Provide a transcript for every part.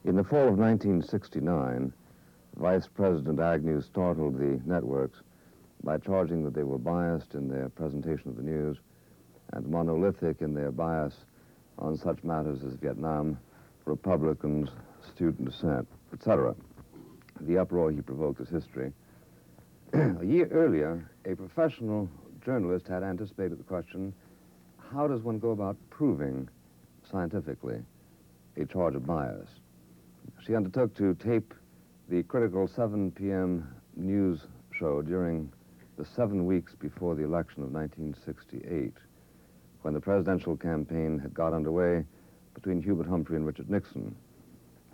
In the fall of 1969, Vice President Agnew startled the networks by charging that they were biased in their presentation of the news and monolithic in their bias on such matters as Vietnam, Republicans, student dissent, etc. The uproar he provoked is history. A year earlier, a professional journalist had anticipated the question, how does one go about proving scientifically a charge of bias? She undertook to tape the critical 7 p.m. news show during the 7 weeks before the election of 1968, when the presidential campaign had got underway between Hubert Humphrey and Richard Nixon.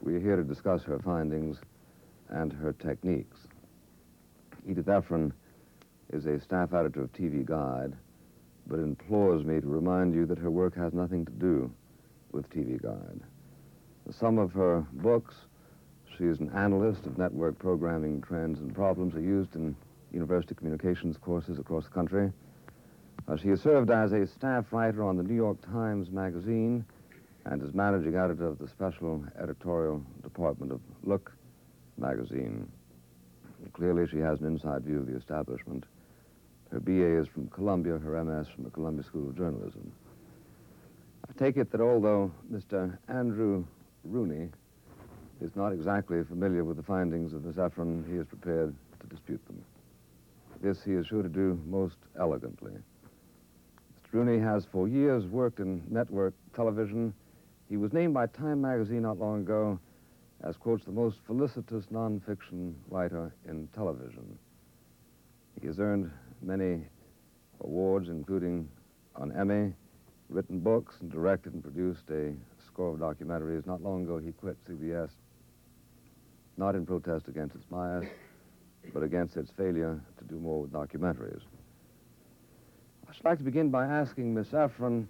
We are here to discuss her findings and her techniques. Edith Efron is a staff editor of TV Guide, but implores me to remind you that her work has nothing to do with TV Guide. Some of her books, she is an analyst of network programming trends and problems, are used in university communications courses across the country. She has served as a staff writer on the New York Times Magazine and is managing editor of the special editorial department of Look magazine. Clearly, she has an inside view of the establishment. Her BA is from Columbia, her MS from the Columbia School of Journalism. I take it that although Mr. Andrew Rooney is not exactly familiar with the findings of Miss Efron, he is prepared to dispute them. This he is sure to do most elegantly. Mr. Rooney has for years worked in network television. He was named by Time magazine not long ago as, quotes, the most felicitous nonfiction writer in television. He has earned many awards, including an Emmy, written books, and directed and produced a score of documentaries. Not long ago, he quit CBS, not in protest against its bias, but against its failure to do more with documentaries. I should like to begin by asking Miss Efron,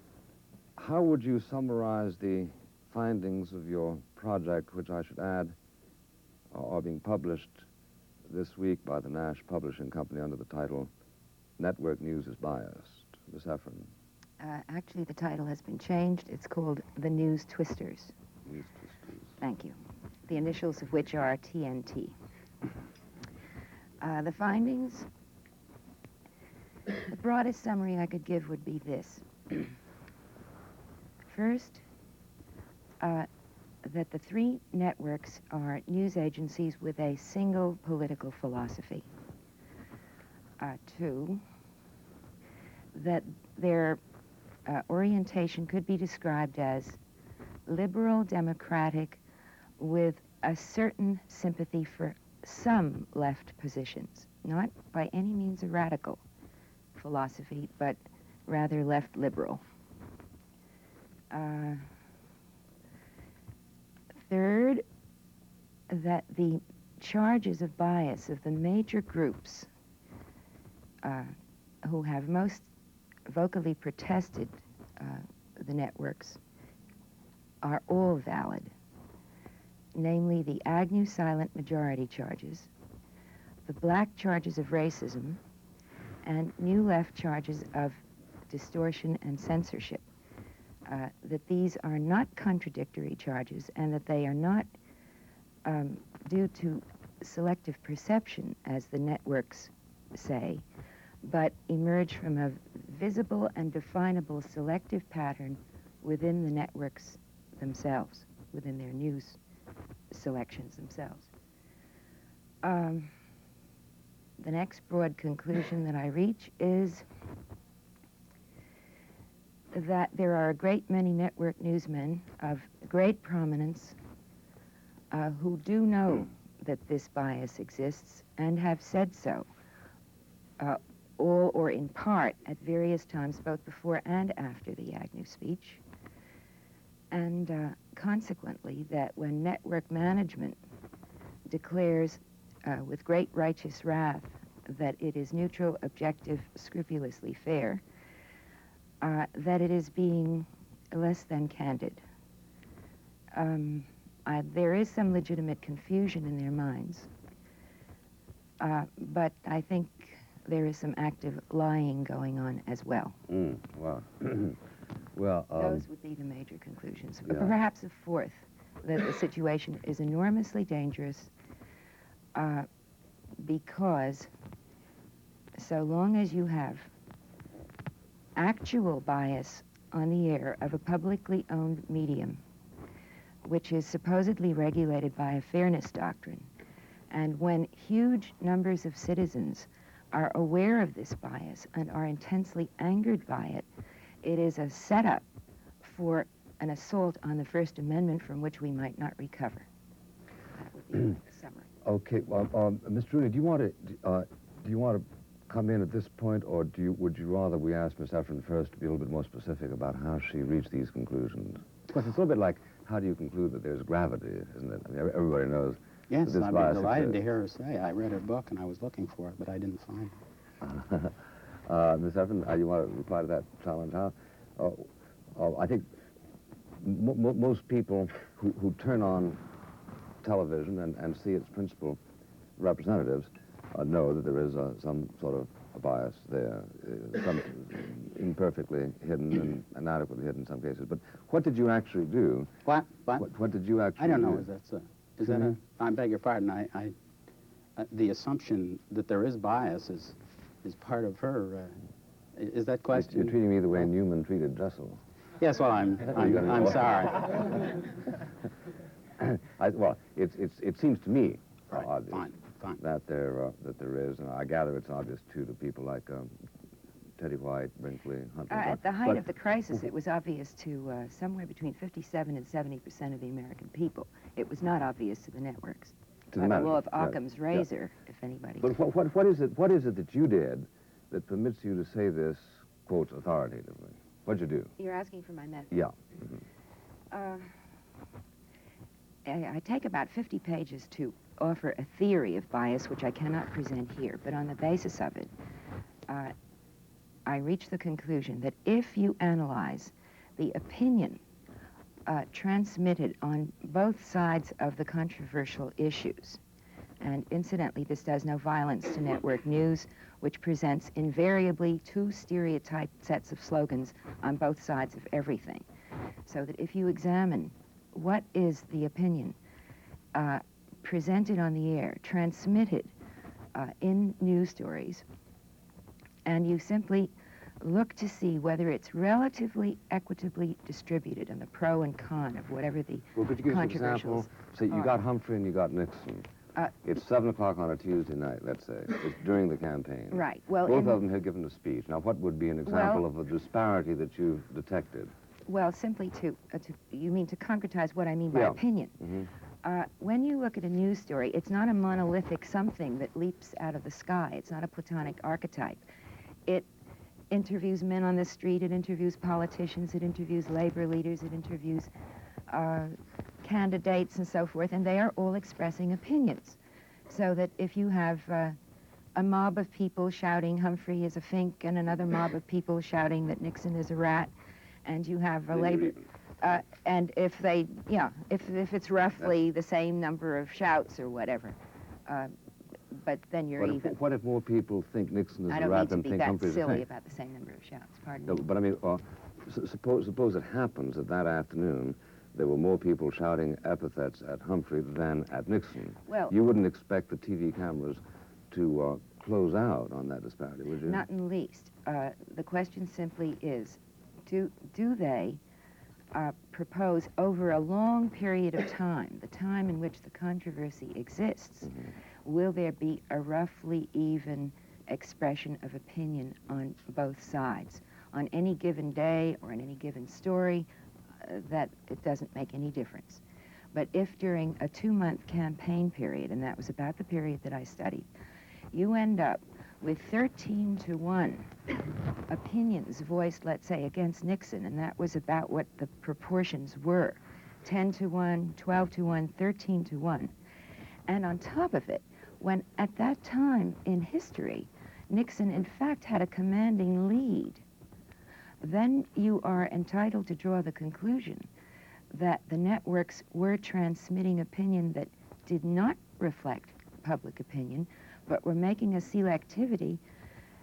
how would you summarize the findings of your project, which I should add are being published this week by the Nash Publishing Company under the title Network News is Biased? Miss Efron. Actually, the title has been changed. It's called The News Twisters. News Twisters. Thank you. The initials of which are TNT. The findings, the broadest summary I could give would be this. First, that the three networks are news agencies with a single political philosophy. Two, that their orientation could be described as liberal, democratic, with a certain sympathy for some left positions, not by any means a radical philosophy, but rather left liberal. Third, that the charges of bias of the major groups who have most vocally protested the networks are all valid, namely the Agnew silent majority charges, the black charges of racism, and new left charges of distortion and censorship. That these are not contradictory charges and that they are not due to selective perception, as the networks say, but emerge from a visible and definable selective pattern within the networks themselves, within their news selections themselves. The next broad conclusion that I reach is that there are a great many network newsmen of great prominence who do know that this bias exists and have said so, all or in part at various times, both before and after the Agnew speech. And consequently, that when network management declares with great righteous wrath that it is neutral, objective, scrupulously fair, that it is being less than candid. There is some legitimate confusion in their minds, but I think there is some active lying going on as well. Wow. Well, those would be the major conclusions. Yeah. Perhaps a fourth, that the situation is enormously dangerous because so long as you have actual bias on the air of a publicly owned medium, which is supposedly regulated by a fairness doctrine, and when huge numbers of citizens are aware of this bias and are intensely angered by it, it is a setup for an assault on the First Amendment from which we might not recover. That would be the summary. Okay, well, Mr. Rooney, do you want to come in at this point, or would you rather we ask Miss Efron first to be a little bit more specific about how she reached these conclusions? Because it's a little bit like, how do you conclude that there's gravity, isn't it? I mean, everybody knows. Yes, that this I'd bias be delighted to exists. hear her say. I read her book and I was looking for it, but I didn't find it. Miss Efron, you want to reply to that challenge? I think most people who turn on television and see its principal representatives know that there is some sort of a bias there, some imperfectly hidden and inadequately hidden in some cases. But what did you actually do? What? What did you actually I don't know. do? Is that a? I beg your pardon. The assumption that there is bias is part of her. Is that question? You're treating me the way Newman treated Dressel. Yes. Well, I'm sorry. Well, it seems to me Right. obvious Fine. that there is, and I gather it's obvious too to people like Teddy White, Brinkley, Hunter. At the height of the crisis, it was obvious to somewhere between 57 and 70% of the American people. It was not obvious to the networks. To By the the law of management, Occam's razor, if anybody. But what is it that you did that permits you to say this, quote, authoritatively? What'd you do? You're asking for my method? Yeah. I take about 50 pages to offer a theory of bias, which I cannot present here, but on the basis of it, I reach the conclusion that if you analyze the opinion transmitted on both sides of the controversial issues, and incidentally, this does no violence to network news, which presents invariably two stereotyped sets of slogans on both sides of everything, so that if you examine what is the opinion presented on the air, transmitted in news stories, and you simply look to see whether it's relatively equitably distributed and the pro and con of whatever the Well, could you give us an example? So you got Humphrey and you got Nixon. It's 7 o'clock on a Tuesday night, let's say. It's during the campaign. Right. Well, both of them had given a speech. Now, what would be an example of a disparity that you've detected? Well, simply you mean to concretize what I mean by opinion. Mm-hmm. When you look at a news story, it's not a monolithic something that leaps out of the sky. It's not a Platonic archetype. It interviews men on the street, it interviews politicians, it interviews labor leaders, it interviews candidates and so forth, and they are all expressing opinions. So that if you have a mob of people shouting Humphrey is a fink and another mob of people shouting that Nixon is a rat, and you have a labor... and if they, if it's roughly the same number of shouts or whatever, but then you're even. What if more people think Nixon is a rat than think Humphrey's a fink? I don't mean to be that silly about the same number of shouts, pardon me. No, but I mean, suppose it happens that afternoon there were more people shouting epithets at Humphrey than at Nixon. Well, you wouldn't expect the TV cameras to close out on that disparity, would you? Not in the least. The question simply is, do they propose over a long period of time, the time in which the controversy exists, will there be a roughly even expression of opinion on both sides? On any given day or in any given story, that it doesn't make any difference. But if during a 2-month campaign period, and that was about the period that I studied, you end up with 13-to-1 opinions voiced, let's say, against Nixon, and that was about what the proportions were, 10-to-1, 12-to-1, 13-to-1. And on top of it, when at that time in history, Nixon in fact had a commanding lead, then you are entitled to draw the conclusion that the networks were transmitting opinion that did not reflect public opinion, but were making a selectivity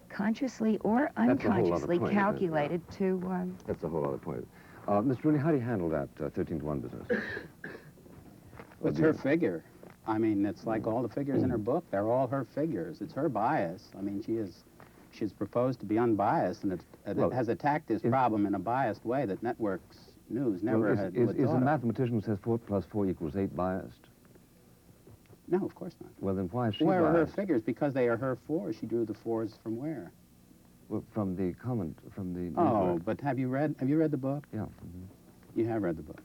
consciously or unconsciously calculated to... That's a whole other point. Mr. Rooney, how do you handle that 13-to-1 business? It's her figure. I mean, it's like all the figures in her book. They're all her figures. It's her bias. I mean, she's proposed to be unbiased, and it has attacked this problem in a biased way that networks news never had. Is a mathematician who says 4 + 4 = 8 biased? No, of course not. Well, then why is she Where biased? are her figures? Because they are her fours. She drew the fours from where? Well, from the comment, from the... Oh, newsletter. but have you read the book? Yeah. You have read the book.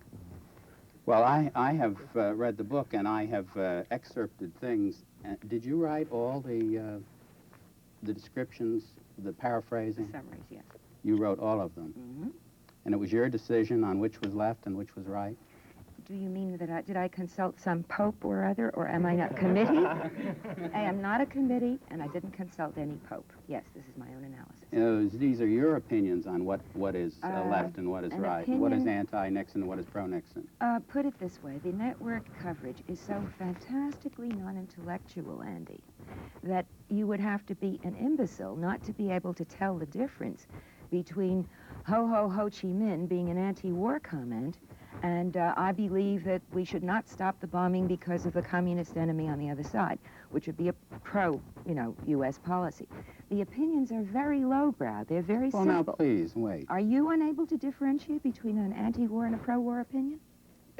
Well, I have read the book, and I have excerpted things. Did you write all the descriptions, the paraphrasing? The summaries, yes. You wrote all of them. Mm-hmm. And it was your decision on which was left and which was right? Do you mean that did I consult some pope or other, or am I not committee? I am not a committee, and I didn't consult any pope. Yes, this is my own analysis. These are your opinions on what is left and what is right. What is anti-Nixon and what is pro-Nixon? Put it this way, the network coverage is so fantastically non-intellectual, Andy, that you would have to be an imbecile not to be able to tell the difference between Ho Chi Minh being an anti-war comment and I believe that we should not stop the bombing because of the communist enemy on the other side, which would be a U.S. policy. The opinions are very lowbrow. They're very simple. Well, now, please, wait. Are you unable to differentiate between an anti-war and a pro-war opinion?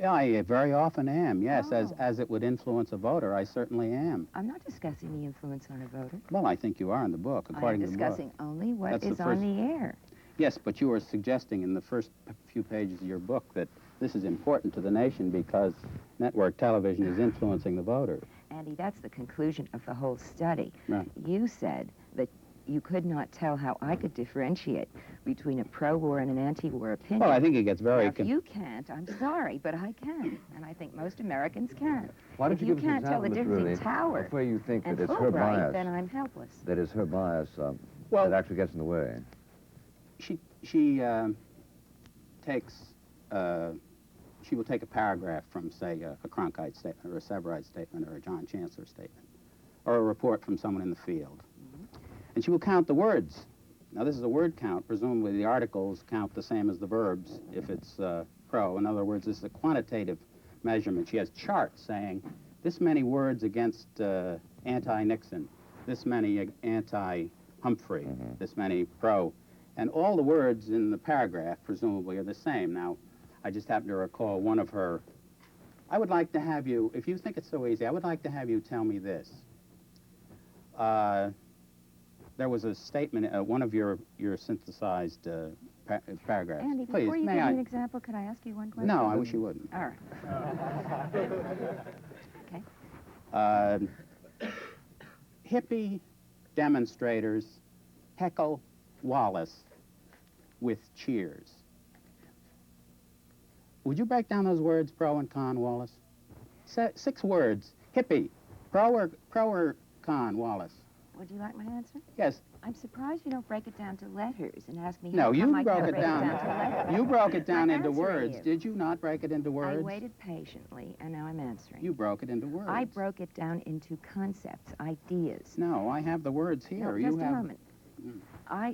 I very often am, yes. As it would influence a voter, I certainly am. I'm not discussing the influence on a voter. Well, I think you are in the book, according to the book. I'm discussing only what is on the air. Yes, but you were suggesting in the first few pages of your book that this is important to the nation because network television is influencing the voters. Andy, that's the conclusion of the whole study. Right. You said that you could not tell how I could differentiate between a pro-war and an anti-war opinion. Well, I think it gets very... Now, if you can't, I'm sorry, but I can, and I think most Americans can. Why don't if you you give us an can't tell the example, difference in Rooney, Tower of where you think and that it's her Fulbright, bias, then I'm helpless. that is her bias Well, that actually gets in the way? She will take a paragraph from, say, a Cronkite statement or a Severide statement or a John Chancellor statement or a report from someone in the field. And she will count the words. Now, this is a word count. Presumably, the articles count the same as the verbs if it's pro. In other words, this is a quantitative measurement. She has charts saying this many words against anti-Nixon, this many anti-Humphrey, this many pro. And all the words in the paragraph, presumably, are the same. Now, I just happen to recall one of her. I would like to have you, if you think it's so easy, I would like to have you tell me this. There was a statement, one of your synthesized paragraphs. Andy, please, before you give me an example, could I ask you one question? No, I wish you wouldn't. All right. Okay. Hippie demonstrators heckle Wallace with cheers. Would you break down those words, pro and con, Wallace? 6 words. Hippie. Pro or con, Wallace? Would you like my answer? Yes. I'm surprised you don't break it down to letters and ask me No, how you come I broke can't it break down. it down to letters. You broke it down I'm into answering words. you. Did you not break it into words? I waited patiently, and now I'm answering. You broke it into words. I broke it down into concepts, ideas. No, I have the words here. No, you just have... a moment.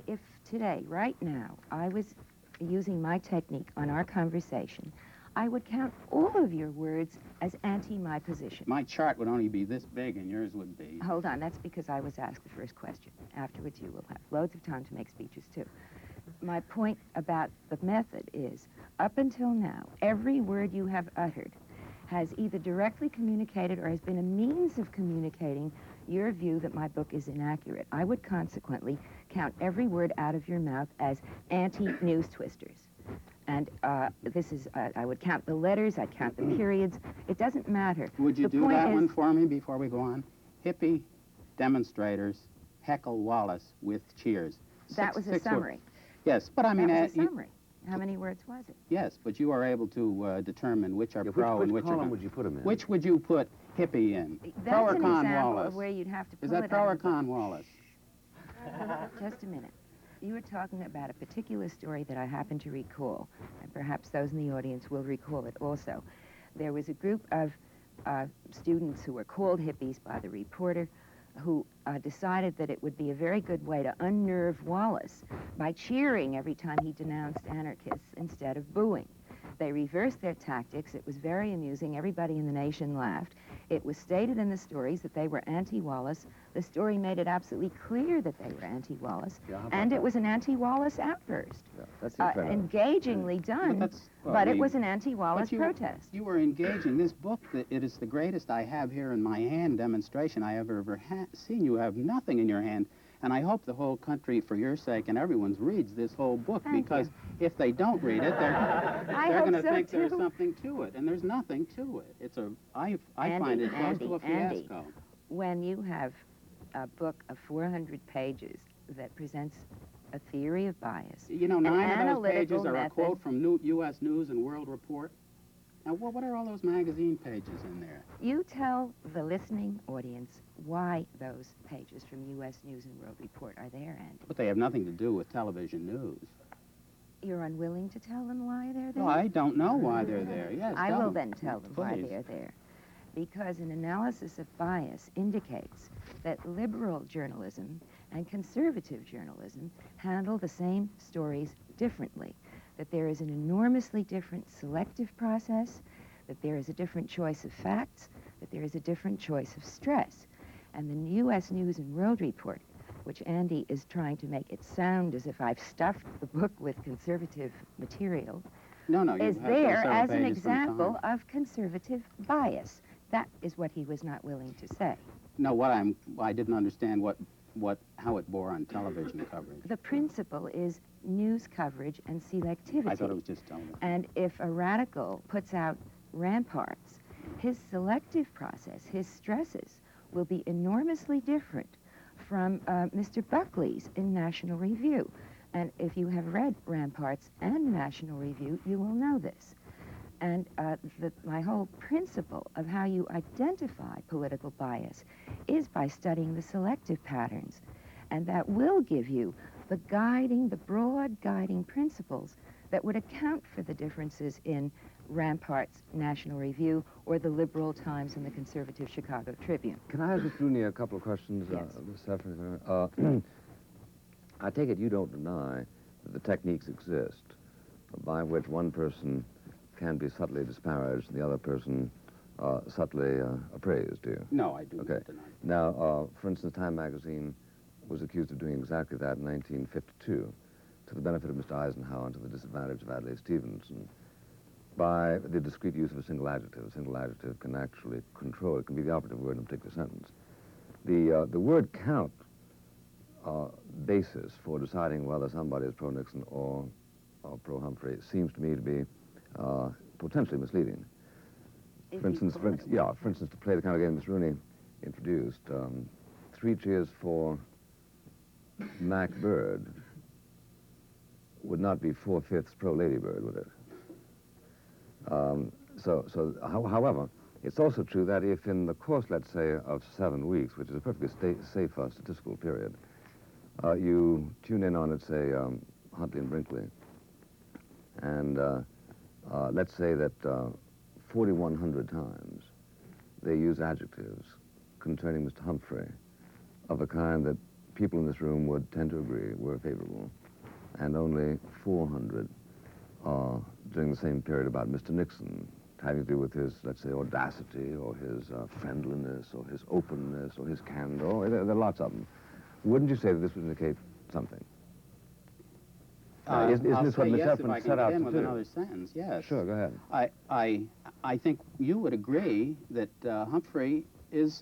If today, right now, I was using my technique on our conversation, I would count all of your words as anti my position. My chart would only be this big, and yours would be... Hold on, that's because I was asked the first question. Afterwards, you will have loads of time to make speeches, too. My point about the method is, up until now, every word you have uttered has either directly communicated or has been a means of communicating your view that my book is inaccurate. I would consequently count every word out of your mouth as anti-news twisters. And this is, I would count the letters, I'd count the periods. It doesn't matter. Would you The do point that is- one for me before we go on? Hippie demonstrators heckle Wallace with cheers. That was a six summary. words. Yes, but I mean... That was a summary. How many words was it? Yes, but you are able to determine which are pro and which which are column con. would you put them in? Which would you put hippie in? That's Pro or an con example Wallace? of where you'd have to pull Is that it pro out or of the book. con Wallace? Just a minute. You were talking about a particular story that I happen to recall, and perhaps those in the audience will recall it also. There was a group of students who were called hippies by the reporter who decided that it would be a very good way to unnerve Wallace by cheering every time he denounced anarchists instead of booing. They reversed their tactics. It was very amusing. Everybody in the nation laughed. It was stated in the stories that they were anti-Wallace. The story made it absolutely clear that they were anti-Wallace. Yeah, how about And that? it was an anti-Wallace outburst. Yeah, that's fair enough. Engagingly done, but it was an anti-Wallace protest. You were engaging. This book, it is the greatest I have here in my hand demonstration I have ever seen. You have nothing in your hand. And I hope the whole country, for your sake and everyone's, reads this whole book. Thank Because you. if they don't read it, they're going to so, think there's too. something to it. And there's nothing to it. It's I find it close to a Andy, fiasco. when you have a book of 400 pages that presents a theory of bias, You know, an 9 of those analytical pages are a method, quote from U.S. News and World Report. Now, what are all those magazine pages in there? you tell the listening audience why those pages from U.S. News and World Report are there, Andy. But they have nothing to do with television news. You're unwilling to tell them why they're there? No, I don't know why they're there. Yes, I tell will them. then tell them why Please. they're there. Because an analysis of bias indicates that liberal journalism and conservative journalism handle the same stories differently, that there is an enormously different selective process, that there is a different choice of facts, that there is a different choice of stress. And the U.S. News and World Report, which Andy is trying to make it sound as if I've stuffed the book with conservative material, No, you is have there several as an pages from example time. of conservative bias. That is what he was not willing to say. No, I didn't understand how it bore on television coverage. The principle is news coverage and selectivity. I thought it was just television. And if a radical puts out ramparts, his selective process, his stresses, will be enormously different from Mr. Buckley's in National Review. And if you have read Ramparts and National Review, you will know this. And my whole principle of how you identify political bias is by studying the selective patterns. And that will give you the broad guiding principles that would account for the differences in Ramparts, National Review, or the Liberal Times and the conservative Chicago Tribune. Can I ask Mr. Rooney a couple of questions? Yes. Ms. Efron? I take it you don't deny that the techniques exist by which one person can be subtly disparaged and the other person subtly appraised, do you? No, I do Okay. not deny. Now, for instance, Time magazine was accused of doing exactly that in 1952 to the benefit of Mr. Eisenhower and to the disadvantage of Adlai Stevenson by the discrete use of a single adjective. A single adjective can actually control, it can be the operative word in a particular sentence. The word count basis for deciding whether somebody is pro-Nixon or pro-Humphrey seems to me to be potentially misleading. For instance, to play the kind of game Ms. Rooney introduced, 3 cheers for Mac Bird would not be 4/5 pro-Lady Bird, would it? However, it's also true that if in the course, let's say, of 7 weeks, which is a perfectly safe statistical period, you tune in on, let's say, Huntley and Brinkley, and let's say that 4,100 times they use adjectives concerning Mr. Humphrey of a kind that people in this room would tend to agree were favorable, and only 400 during the same period about Mr. Nixon, having to do with his, let's say, audacity or his friendliness or his openness or his candor. There are lots of them. Wouldn't you say that this would indicate something? Isn't I'll this what say Miss yes if Efron I can set out get in to with do? another sentence, yes. Sure, go ahead. I think you would agree that Humphrey is,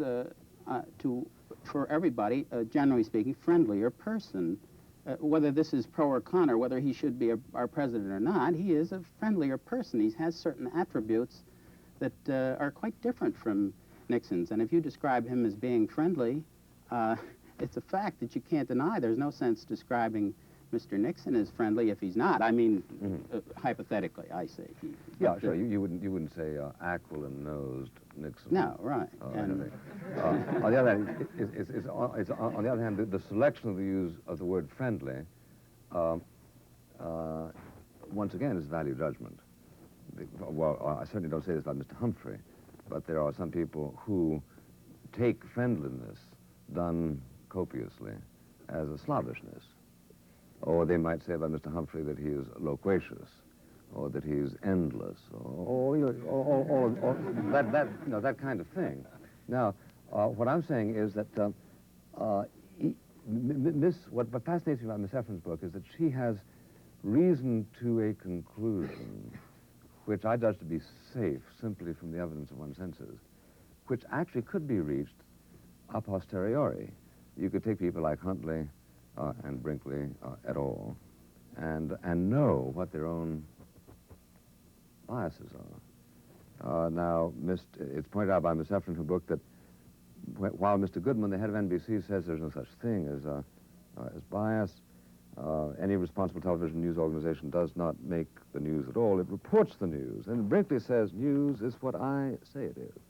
for everybody, generally speaking, friendlier person. Whether this is pro or con, or whether he should be our president or not, he is a friendlier person. He has certain attributes that are quite different from Nixon's. And if you describe him as being friendly, it's a fact that you can't deny. There's no sense describing Mr. Nixon as friendly if he's not. I mean, hypothetically, I say. Yeah, sure. You wouldn't say aquiline-nosed Nixon. No, right. On the other hand, on the other hand, the selection of the use of the word friendly, once again, is value judgment. Well, I certainly don't say this about Mr. Humphrey, but there are some people who take friendliness done copiously as a slobbishness. Or they might say about Mr. Humphrey that he is loquacious, or that he's endless, or that kind of thing. Now, what I'm saying is that what fascinates me about Miss Efron's book is that she has reasoned to a conclusion, which I judge to be safe simply from the evidence of one's senses, which actually could be reached a posteriori. You could take people like Huntley and Brinkley et al. And know what their own biases are. Now, it's pointed out by Miss Efron in her book that while Mr. Goodman, the head of NBC, says there's no such thing as bias, any responsible television news organization does not make the news at all. It reports the news. And Brinkley says news is what I say it is.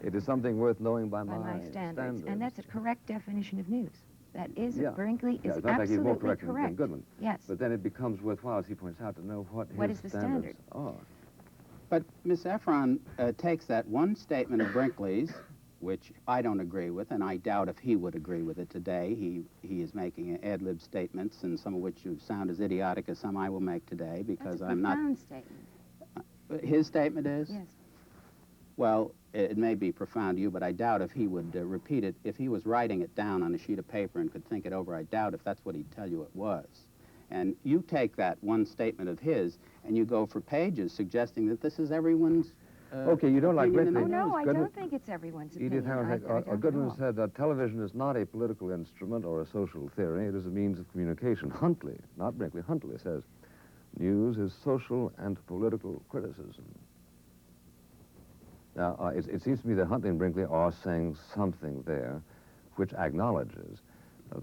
It is something worth knowing by my standards. And that's a correct definition of news. That is, Brinkley is in fact, he's more absolutely correct than Goodman. Yes. But then it becomes worthwhile, as he points out, to know what is his the standards standard? are. But Miss Efron takes that one statement of Brinkley's, which I don't agree with, and I doubt if he would agree with it today. He is making ad lib statements, and some of which sound as idiotic as some I will make today, because I'm not... That's a profound statement. His statement is? Yes. Well, it may be profound to you, but I doubt if he would repeat it. If he was writing it down on a sheet of paper and could think it over, I doubt if that's what he'd tell you it was. And you take that one statement of his, and you go for pages suggesting that this is everyone's Okay, you don't like opinion Brinkley. in the Oh, no, news. I don't think it's everyone's opinion. Edith Efron I don't Goodman know. said that television is not a political instrument or a social theory. It is a means of communication. Huntley, not Brinkley, Huntley says news is social and political criticism. Now, it seems to me that Huntley and Brinkley are saying something there which acknowledges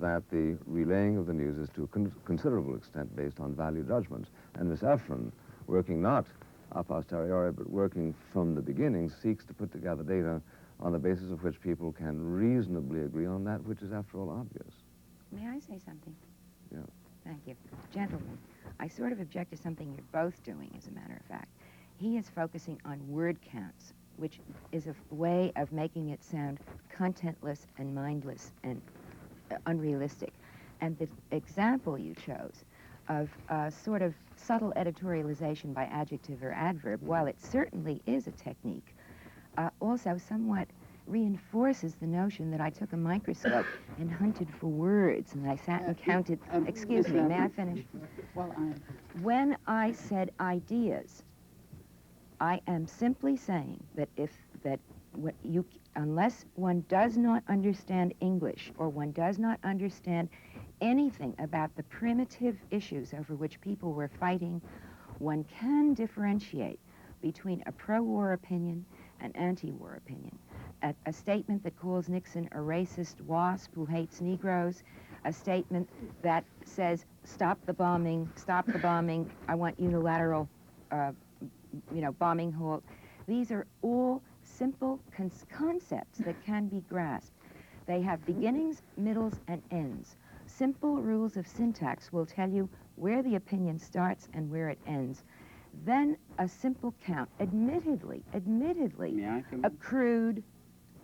that the relaying of the news is to a considerable extent based on value judgments. And Miss Efron, working not a posteriori, but working from the beginning, seeks to put together data on the basis of which people can reasonably agree on that which is, after all, obvious. May I say something? Yeah. Thank you. Gentlemen, I sort of object to something you're both doing, as a matter of fact. He is focusing on word counts, which is a way of making it sound contentless and mindless and unrealistic. And the example you chose of sort of subtle editorialization by adjective or adverb, while it certainly is a technique, also somewhat reinforces the notion that I took a microscope and hunted for words, and I sat and counted. Excuse me, may I finish? Well, When I said ideas, I am simply saying that unless one does not understand English, or one does not understand anything about the primitive issues over which people were fighting, one can differentiate between a pro-war opinion and anti-war opinion. A statement that calls Nixon a racist wasp who hates Negroes, a statement that says, stop the bombing, I want unilateral bombing halt. These are all simple concepts that can be grasped. They have beginnings, middles, and ends. Simple rules of syntax will tell you where the opinion starts and where it ends. Then a simple count, admittedly, a crude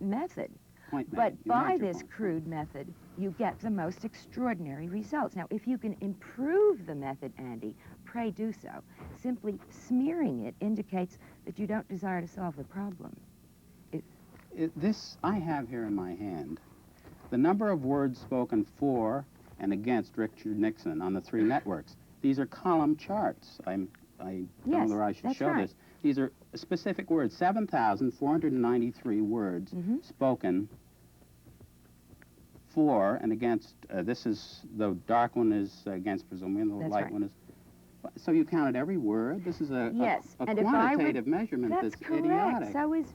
method. But by this crude method, you get the most extraordinary results. Now, if you can improve the method, Andy, pray do so. Simply smearing it indicates that you don't desire to solve the problem. This I have here in my hand, the number of words spoken for and against Richard Nixon on the three networks. These are column charts. I don't know whether I should show this. These are specific words, 7,493 words spoken for and against. This is, the dark one is against, presumably, and the light one is. So you counted every word? This is a quantitative measurement that's idiotic. So is,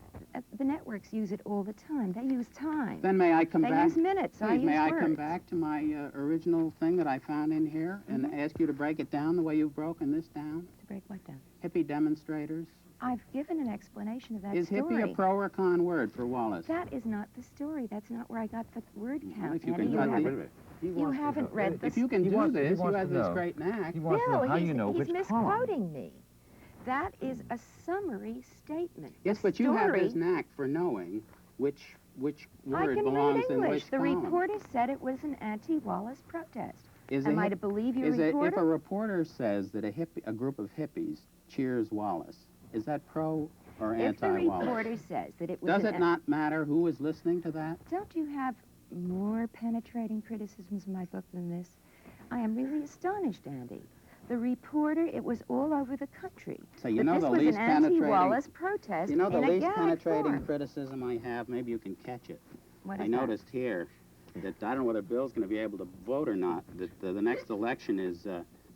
the networks use it all the time. They use time. Then may I come back? They use minutes. I use may I words. come back to my original thing that I found in here and ask you to break it down the way you've broken this down? To break what down? Hippie demonstrators. I've given an explanation of that Is story. hippie a pro or con word for Wallace? That is not the story. That's not where I got the word count. If you Andy. can You haven't read the... If you can do this, you have this great knack. Bill, he's misquoting me. That is a summary statement. Yes, but you have this knack for knowing which word belongs in which The column. reporter said it was an anti-Wallace protest. Am I to believe your If a reporter? reporter says that a group of hippies cheers Wallace, is that pro or If the anti-Wallace? reporter says that it was Does it not matter who is listening to that? Don't you have more penetrating criticisms in my book than this? I am really astonished, Andy. The reporter, it was all over the country. So you But know this the was least an penetrating. anti-Wallace protest You know the in a least gag penetrating form. criticism I have. Maybe you can catch it. What I is that? noticed here that I don't know whether Bill's going to be able to vote or not. That the next election is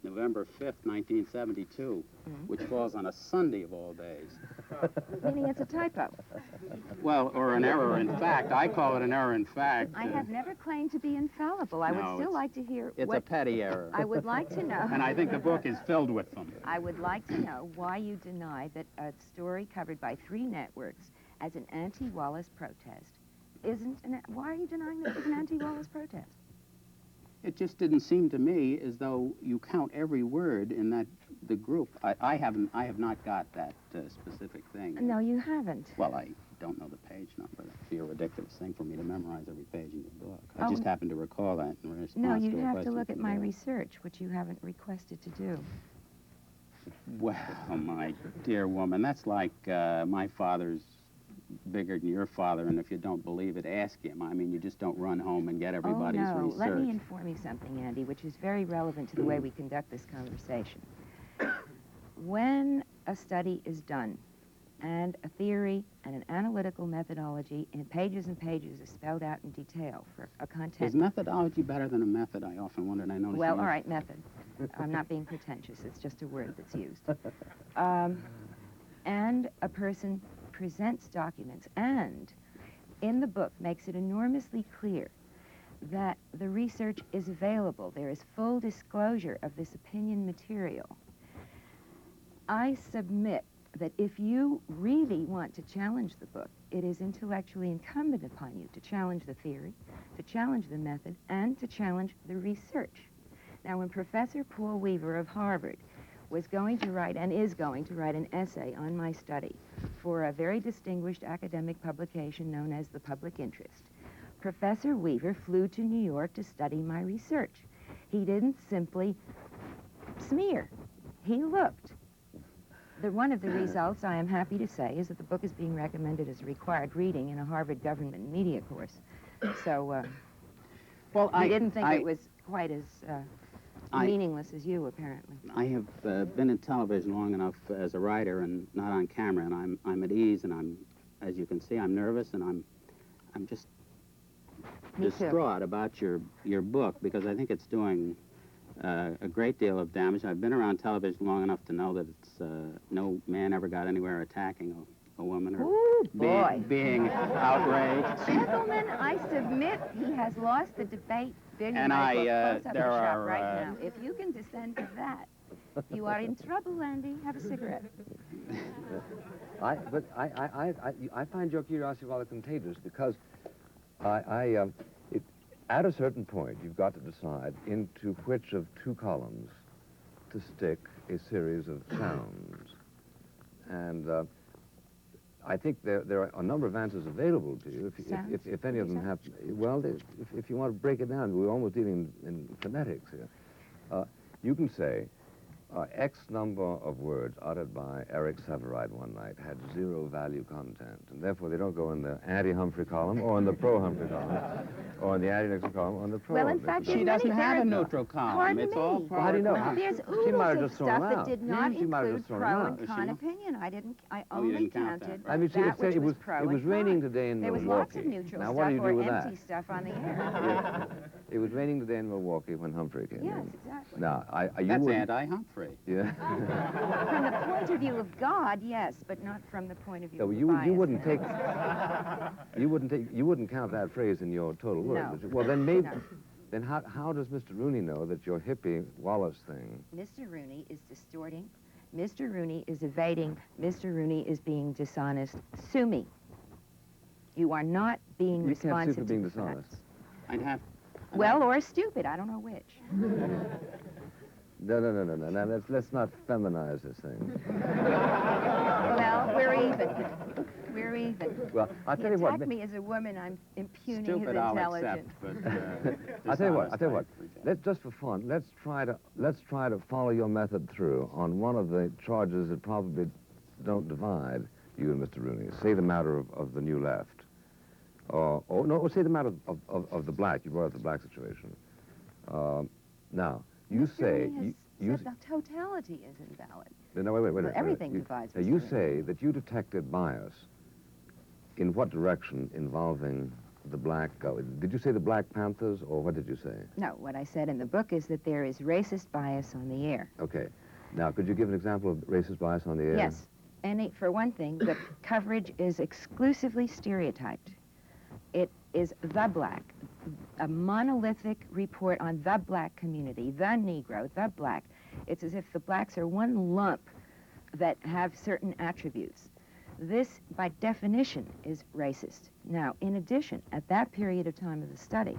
November 5th, 1972, which falls on a Sunday of all days. Meaning it's a typo. Well, or an error in fact. I call it an error in fact. I have never claimed to be infallible. I would No, still like to hear It's what... a petty error. I would like to know... And I think the book is filled with them. I would like to know why you deny that a story covered by 3 networks as an anti-Wallace protest isn't an... Why are you denying that it was an anti-Wallace protest? It just didn't seem to me as though you count every word in the group. I have not got that specific thing. No, you haven't. Well, I don't know the page number. That'd be a ridiculous thing for me to memorize every page in the book. I Oh. just happened to recall that in response No, to you a have question to look at from my Bill. research, which you haven't requested to do. Well, my dear woman, that's like my father's bigger than your father, and if you don't believe it, ask him. I mean, you just don't run home and get everybody's oh, no. research. Let me inform you something, Andy, which is very relevant to the way we conduct this conversation. When a study is done, and a theory and an analytical methodology in pages and pages is spelled out in detail for a content... Is methodology better than a method? I often wonder, and I notice... Well, all right, method. I'm not being pretentious. It's just a word that's used. And a person presents documents and, in the book, makes it enormously clear that the research is available. There is full disclosure of this opinion material. I submit that if you really want to challenge the book, it is intellectually incumbent upon you to challenge the theory, to challenge the method, and to challenge the research. Now, when Professor Paul Weaver of Harvard was going to write, and is going to write, an essay on my study for a very distinguished academic publication known as The Public Interest, Professor Weaver flew to New York to study my research. He didn't simply smear. He looked. One of the results, I am happy to say, is that the book is being recommended as a required reading in a Harvard government media course. So, Well, I didn't think it was quite as meaningless as you, apparently. I have been in television long enough as a writer and not on camera, and I'm at ease, and as you can see, I'm nervous, and I'm just Me too. distraught about your book, because I think it's doing a great deal of damage. I've been around television long enough to know that it's no man ever got anywhere attacking a woman or Ooh, boy. being outraged. Gentlemen, I submit he has lost the debate. Big And my book I, close up there and shop are, right now. If you can descend to that, you are in trouble, Andy. Have a cigarette. I find your curiosity rather contagious because at a certain point, you've got to decide into which of 2 columns to stick a series of sounds. And I think there are a number of answers available to you. If any of them have... Well, if you want to break it down, we're almost dealing in phonetics here. You can say, X number of words uttered by Eric Severide one night had 0 value content, and therefore they don't go in the anti-Humphrey column or in the pro-Humphrey column or in the anti-Nixon column or in the pro. Well, in fact, She doesn't have a neutral column. Pardon It's me. all Well, pro how do you or know? con. There's She might have oodles of just thrown stuff them that out. did not She might have include just thrown pro them and out. con She- opinion. I Oh, you only didn't count that, counted right. I mean, see, that which it was pro it was and raining con. today in There was Milwaukee. lots of neutral Now, what do stuff you do or with empty that? stuff on the air. It was raining today in Milwaukee when Humphrey came Yes, in. exactly. Now, you That's wouldn't... anti-Humphrey. Yeah. From the point of view of God, yes, but not from the point of view So of you wouldn't bias. take you wouldn't count that phrase in your total words. No. would you? Well, then maybe No. then how does Mr. Rooney know that your hippie Wallace thing? Mr. Rooney is distorting. Mr. Rooney is evading. Mr. Rooney is being dishonest. Sue me. You are not being You can't sue responsive for to being the dishonest. facts. I'd have... Well, or stupid. I don't know which. No. Let's not feminize this thing. Well, we're even. We're even. Well, I'll He tell you what. attacked me as a woman. I'm impugning Stupid his I'll intelligence. accept, but I'll tell you what. dishonest, I reject. let's just for fun, let's try to follow your method through on one of the charges that probably don't divide you and Mr. Rooney. Say the matter of the New Left. Or no, say the matter of the black. You brought up the black situation. Now, you Mr. say... Rooney you said the totality is invalid. No, wait. Well, everything divides. You say that you detected bias. In what direction involving the black... did you say the Black Panthers, or what did you say? No, what I said in the book is that there is racist bias on the air. Okay. Now, could you give an example of racist bias on the air? Yes. And for one thing, the coverage is exclusively stereotyped. It is the black, a monolithic report on the black community, the Negro, the black. It's as if the blacks are one lump that have certain attributes. This, by definition, is racist. Now, in addition, at that period of time of the study,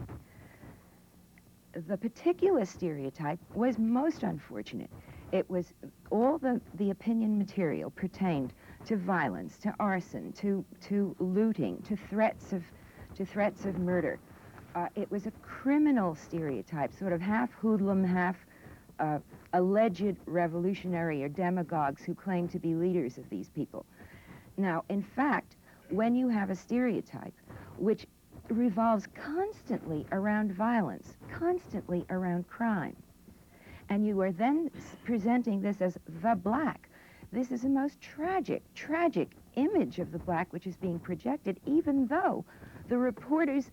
the particular stereotype was most unfortunate. It was all the opinion material pertained to violence, to arson, to looting, to threats of murder. It was a criminal stereotype, sort of half hoodlum, half alleged revolutionary or demagogues who claim to be leaders of these people. Now, in fact, when you have a stereotype which revolves constantly around violence, constantly around crime, and you are then presenting this as the black, this is a most tragic image of the black which is being projected, even though the reporters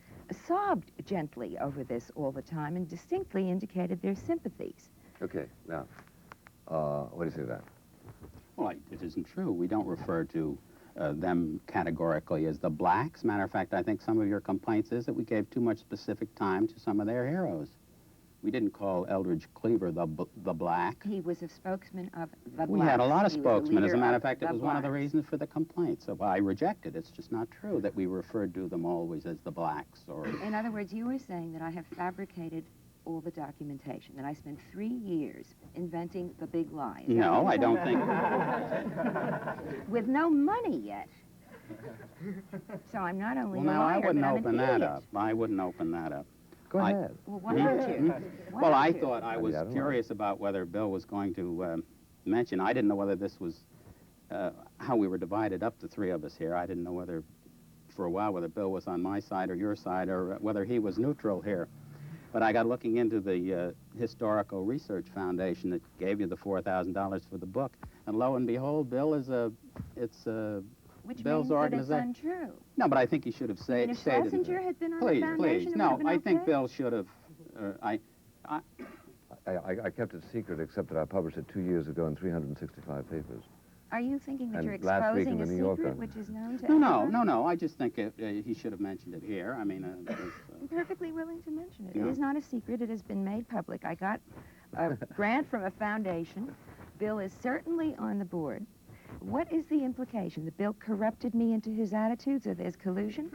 sobbed gently over this all the time and distinctly indicated their sympathies. Okay, now, what do you say to that? Well, it isn't true. We don't refer to them categorically as the blacks. Matter of fact, I think some of your complaints is that we gave too much specific time to some of their heroes. We didn't call Eldridge Cleaver the black. He was a spokesman of the blacks. We had a lot of He was a spokesmen. As a leader matter of fact, it the was one of the blacks. reasons for the complaint. So I reject it. It's just not true that we referred to them always as the blacks. Or In other words, you were saying that I have fabricated all the documentation, that I spent 3 years inventing the big lie. Is that no, what I you're don't saying? think. With no money yet. So I'm not only Well, a no, I liar, wouldn't but I'm open an that idiot. up. I wouldn't open that up. Go ahead. Well, why don't you? Why Well, don't I you? thought I was I don't know. curious about whether Bill was going to mention. I didn't know whether this was how we were divided up, the three of us here. I didn't know whether, for a while, whether Bill was on my side or your side, or whether he was neutral here. But I got looking into the Historical Research Foundation that gave you the $4,000 for the book, and lo and behold, Bill is Which Bill's means organization. that it's untrue. No, but I think he should have I mean, if stated it. Schlesinger had been on the Please, foundation, please. it No, would have been I think okay? Bill should have. I kept it secret, except that I published it 2 years ago in 365 papers. Are you thinking that And you're last week in exposing a the New secret Yorker. which is known to No. everyone? I just think he should have mentioned it here. I mean, I'm perfectly willing to mention it. Yeah. It is not a secret. It has been made public. I got a grant from a foundation. Bill is certainly on the board. What is the implication? That Bill corrupted me into his attitudes, or there's collusion?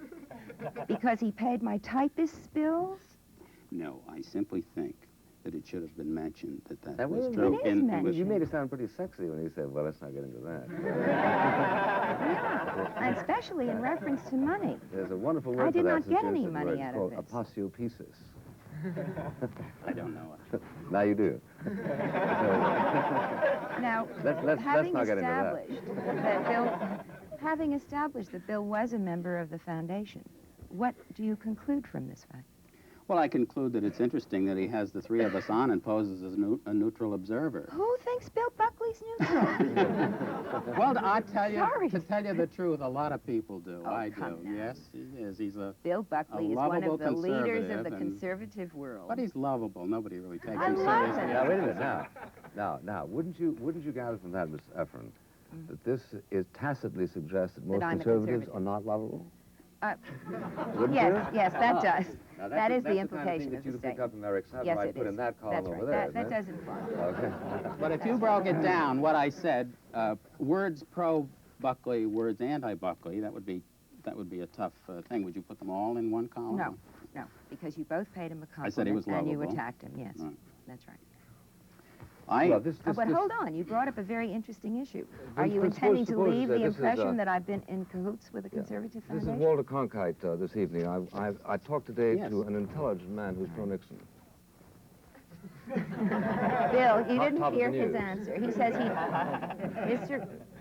Because he paid my typist's bills? no, I simply think that it should have been mentioned that That was was- true. It is mentioned. You made it sound pretty sexy when you said, well, let's not get into that. Yeah, and especially in reference to money. There's a wonderful word I for did that not get situation any where money it's out of called this. aposiopesis. I don't know it. Now you do. Now, Let's having not get into that. having established that Bill was a member of the foundation, what do you conclude from this fact? Well, I conclude that it's interesting that he has the three of us on and poses as a neutral observer. Who thinks Bill Buckley's neutral? Well, I tell you, Sorry. to tell you the truth, a lot of people do. Oh, I come do. now. Yes, he is. He's a. Bill Buckley is one lovable of the leaders of the conservative and- conservative world. But he's lovable. Nobody really takes I him love seriously. him. Now, wait a minute. Now, wouldn't you gather from that, Miss Efron, that this is tacitly suggests that most I'm a conservatives conservative. are not lovable? Yes, yes, that does. Now, That is the that's kind of thing implication that of you the could pick up statement. in Eric Sattler. Yes, I it put is. in that column That's over right. there. That isn't does imply. it? Okay. But if you broke it down, what I said, words pro-Buckley, words anti-Buckley, that would be a tough thing. Would you put them all in one column? No, because you both paid him a compliment I said he was and you lovable. attacked him. Yes, Right. that's right. Well, But hold on, you brought up a very interesting issue. Are But- you but intending to suppose leave that the this is, impression that I've been in cahoots with a conservative This is foundation? Walter Cronkite this evening. I talked today Yes. to an intelligent man who's pro-Nixon. Bill, you Top didn't of the hear his news. answer. He says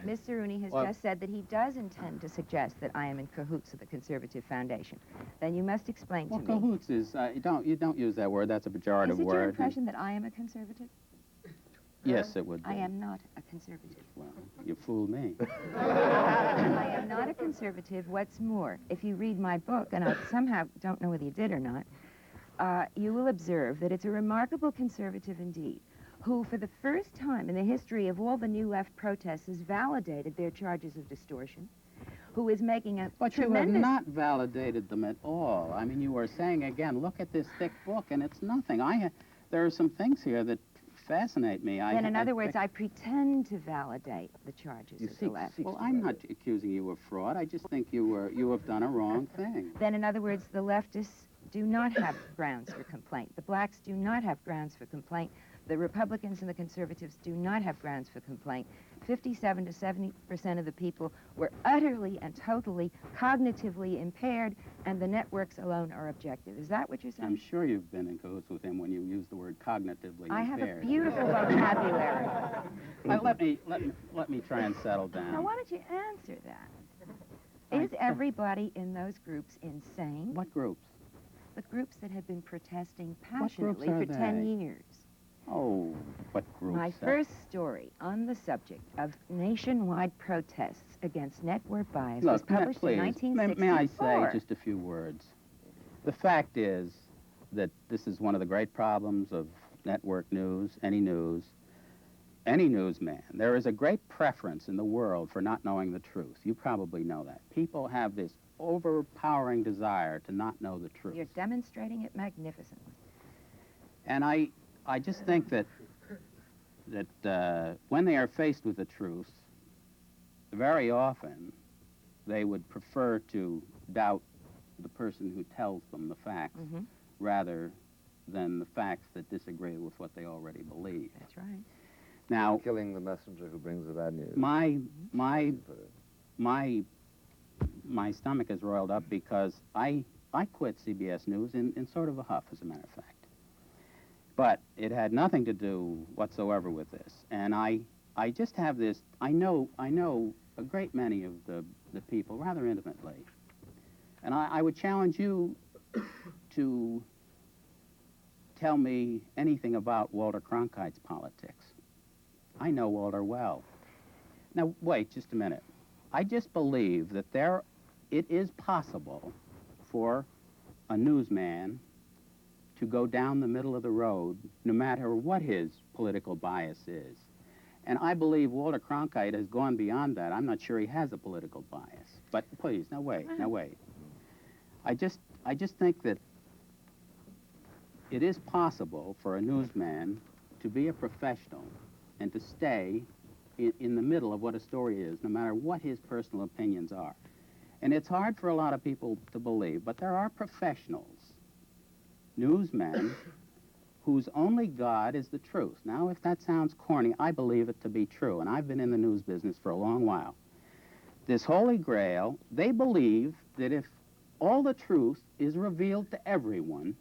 Mr. Rooney has just said that he does intend to suggest that I am in cahoots with the Conservative Foundation. Then you must explain Well, to me. cahoots is, you don't use that word. That's a pejorative Is it word. your impression that I am a conservative? Yes, it would be. I am not a conservative. Well, you fooled me. I am not a conservative. What's more, if you read my book, and I somehow don't know whether you did or not, you will observe that it's a remarkable conservative indeed, who for the first time in the history of all the New Left protests has validated their charges of distortion, who is making a But tremendous... you have not validated them at all. I mean, you are saying again, look at this thick book, and it's nothing. There are some things here that fascinate me. Then, in other words, I pretend to validate the charges of the left. Well, I'm not accusing you of fraud. I just think you have done a wrong thing. Then, in other words, the leftists do not have grounds for complaint. The blacks do not have grounds for complaint. The Republicans and the Conservatives do not have grounds for complaint. 57 to 70% of the people were utterly and totally cognitively impaired, and the networks alone are objective. Is that what you're saying? I'm sure you've been in cahoots with him when you use the word cognitively I have a impaired. beautiful vocabulary. Let me try and settle down. Now, why don't you answer that? Is everybody in those groups insane? What groups? The groups that have been protesting What groups passionately are for 10 they? years. Oh, what groups? My first story on the subject of nationwide protests against network bias was Look, published please, in 1964. may I say just a few words? The fact is that this is one of the great problems of network news, any newsman. There is a great preference in the world for not knowing the truth. You probably know that. People have this overpowering desire to not know the truth. You're demonstrating it magnificently. And I just think that when they are faced with the truth, very often they would prefer to doubt the person who tells them the facts rather than the facts that disagree with what they already believe. That's right. Now, Killing the messenger who brings the bad news. my stomach is roiled up because I quit CBS News in sort of a huff, as a matter of fact. But it had nothing to do whatsoever with this. And I just have this, I know a great many of the people rather intimately. And I would challenge you to tell me anything about Walter Cronkite's politics. I know Walter well. Now, wait just a minute. I just believe that it is possible for a newsman to go down the middle of the road, no matter what his political bias is. And I believe Walter Cronkite has gone beyond that. I'm not sure he has a political bias. But please, now wait. I just think that it is possible for a newsman to be a professional and to stay in the middle of what a story is, no matter what his personal opinions are. And it's hard for a lot of people to believe, but there are professionals, newsmen, whose only God is the truth. Now, if that sounds corny, I believe it to be true, and I've been in the news business for a long while. This Holy Grail, they believe that if all the truth is revealed to everyone,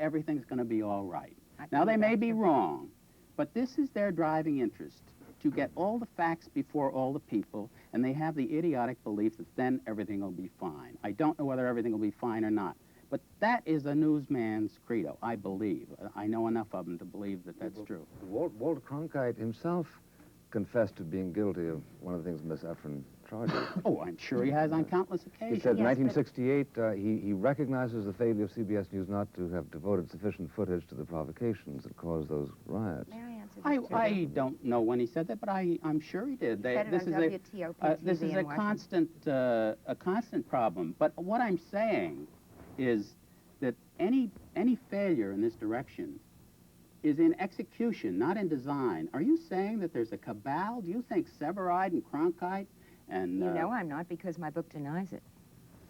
everything's going to be all right. Now, they may be wrong, but this is their driving interest, to get all the facts before all the people, and they have the idiotic belief that then everything will be fine. I don't know whether everything will be fine or not. But that is a newsman's credo, I believe. I know enough of them to believe that that's true. Walter Cronkite himself confessed to being guilty of one of the things Miss Efron charged him. Oh, I'm sure he has on countless occasions. He said in Yes, 1968, he recognizes the failure of CBS News not to have devoted sufficient footage to the provocations that caused those riots. May I answer this? I don't know when he said that, but I'm sure he did. This is a constant problem. But what I'm saying is that any failure in this direction is in execution, not in design. Are you saying that there's a cabal? Do you think Severide and Cronkite and... You know I'm not, because my book denies it.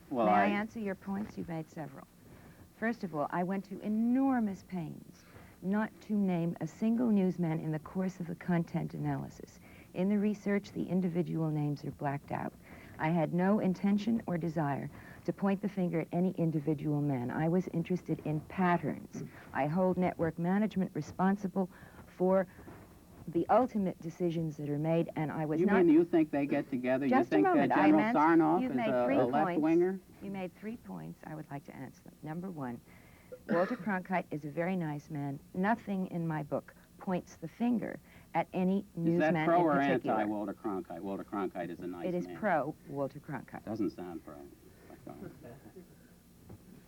Well, May I answer your points? You've made several. First of all, I went to enormous pains not to name a single newsman in the course of the content analysis. In the research, the individual names are blacked out. I had no intention or desire to point the finger at any individual man. I was interested in patterns. I hold network management responsible for the ultimate decisions that are made, and I was not... You think they get together? Just you think a moment. General Sarnoff You've is made a 3 left-winger? You made 3 points. I would like to answer them. Number 1, Walter Cronkite is a very nice man. Nothing in my book points the finger at any newsman in particular. Is that pro or anti-Walter Cronkite? Walter Cronkite is a nice man. It is pro Walter Cronkite. Doesn't sound pro.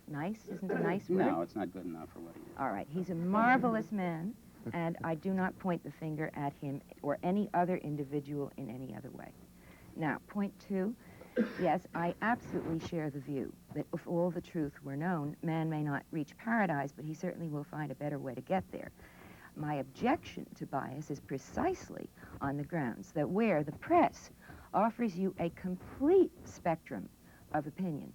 Nice? Isn't a nice word? No, it's not good enough for what he is. All right. He's a marvelous man, and I do not point the finger at him or any other individual in any other way. Now, point 2, yes, I absolutely share the view that if all the truth were known, man may not reach paradise, but he certainly will find a better way to get there. My objection to bias is precisely on the grounds that where the press offers you a complete spectrum of opinion,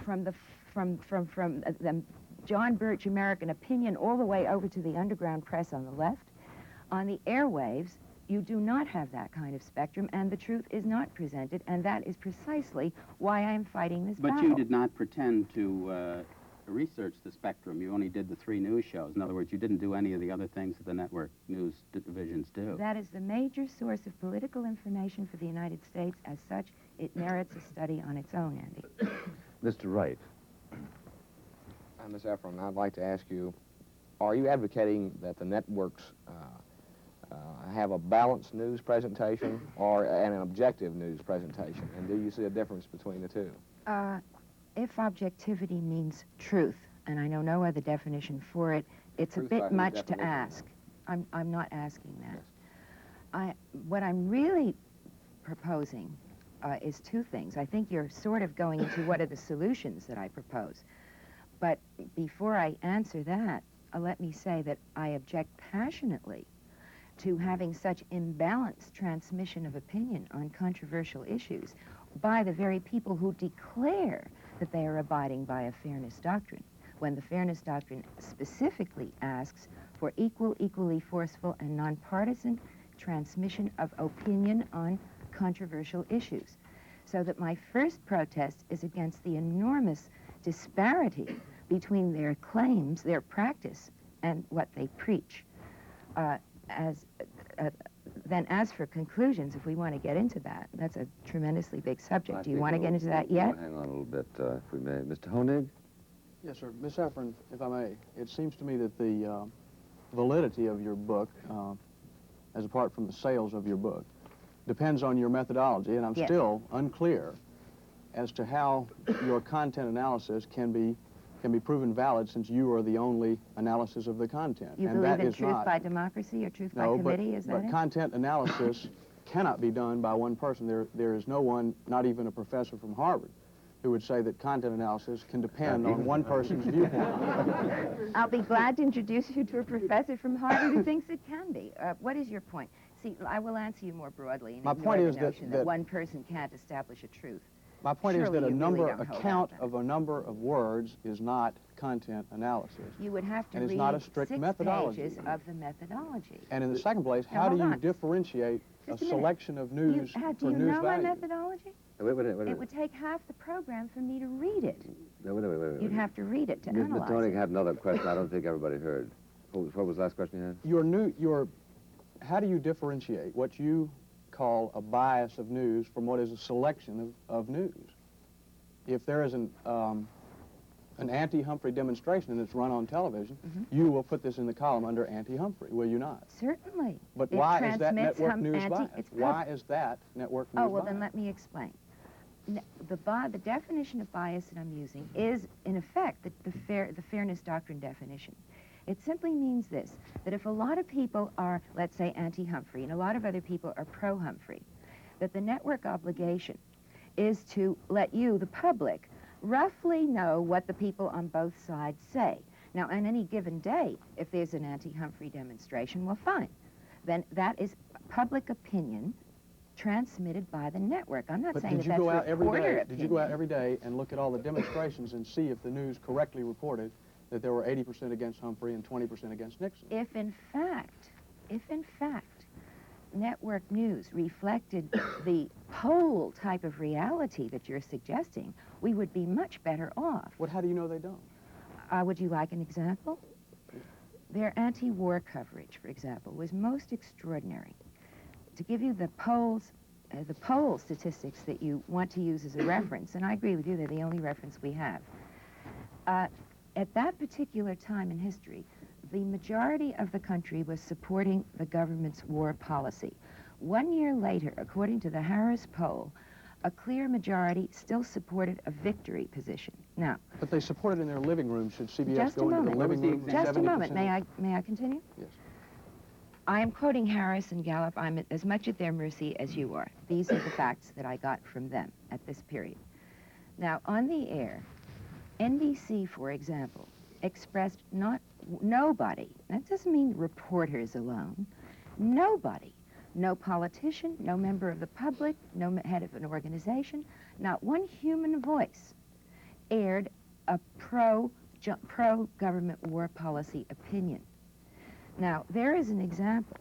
from the John Birch American opinion all the way over to the underground press on the left, on the airwaves, you do not have that kind of spectrum, and the truth is not presented, and that is precisely why I am fighting this battle. But you did not pretend to research the spectrum. You only did the 3 news shows. In other words, you didn't do any of the other things that the network news divisions do. That is the major source of political information for the United States. As such, it merits a study on its own, Andy. Mr. Wright. Ms. Efron, I'd like to ask you, are you advocating that the networks have a balanced news presentation or an objective news presentation? And do you see a difference between the two? If objectivity means truth, and I know no other definition for it, it's Truth a bit by much to definition. ask. I'm not asking that. Yes. What I'm really proposing is 2 things. I think you're sort of going into what are the solutions that I propose. But before I answer that, let me say that I object passionately to having such imbalanced transmission of opinion on controversial issues by the very people who declare that they are abiding by a fairness doctrine, when the fairness doctrine specifically asks for equally forceful and nonpartisan transmission of opinion on controversial issues. So that my first protest is against the enormous disparity between their claims, their practice, and what they preach. Then as for conclusions, if we want to get into that, that's a tremendously big subject. Do you want to get into that yet? Hang on a little bit, if we may. Mr. Honig? Yes, sir. Miss Efron, if I may, it seems to me that the validity of your book, as apart from the sales of your book, depends on your methodology, and I'm Yes. still unclear as to how your content analysis can be proven valid, since you are the only analysis of the content. You and believe that in is truth not, by democracy or truth by no, committee? Is that but it? content analysis cannot be done by one person. There is no one, not even a professor from Harvard, who would say that content analysis can depend on one person's viewpoint. I'll be glad to introduce you to a professor from Harvard who thinks it can be. What is your point? See, I will answer you more broadly and My ignore point the is that- notion that that- one person can't establish a truth. My point is Surely that you really don't hold count out that. of a number of words is not content analysis. You would have to And it's read not a strict 6 methodology. pages of the methodology. And in the second place, Now, how do hold you on. differentiate Just a a minute. selection of news Do for you news know my value? methodology? Wait a minute. It would take half the program for me to read it. Wait. You'd have to read it to Mr. analyze Honig it. had another question I don't think everybody heard. What was the last question you had? How do you differentiate what you call a bias of news from what is a selection of news? If there is an anti-Humphrey demonstration and it's run on television, you will put this in the column under anti-Humphrey, will you not? Certainly. But It why is that transmits network news anti- bias? it's Why is that network news Oh, well, bias? then let me explain. The definition of bias that I'm using is, in effect, the fairness doctrine definition. It simply means this, that if a lot of people are, let's say, anti-Humphrey, and a lot of other people are pro-Humphrey, that the network obligation is to let you, the public, roughly know what the people on both sides say. Now, on any given day, if there's an anti-Humphrey demonstration, well, fine. Then that is public opinion transmitted by the network. I'm not But saying did that you that's go out every reporter day? opinion. Did you go out every day and look at all the demonstrations and see if the news correctly reported that there were 80% against Humphrey and 20% against Nixon? If in fact, network news reflected the poll type of reality that you're suggesting, we would be much better off. What, how do you know they don't? Would you like an example? Their anti-war coverage, for example, was most extraordinary. To give you the poll statistics that you want to use as a reference, and I agree with you, they're the only reference we have. At that particular time in history, the majority of the country was supporting the government's war policy. 1 year later, according to the Harris poll, a clear majority still supported a victory position. Now, But they support it in their living room. Should CBS just a go into moment. the living room? Just a 70%? moment. May I continue? Yes. I am quoting Harris and Gallup. I'm as much at their mercy as you are. These are the facts that I got from them at this period. Now, on the air, NBC, for example, expressed nobody, that doesn't mean reporters alone, nobody, no politician, no member of the public, no head of an organization, not one human voice aired a pro-government war policy opinion. Now, there is an example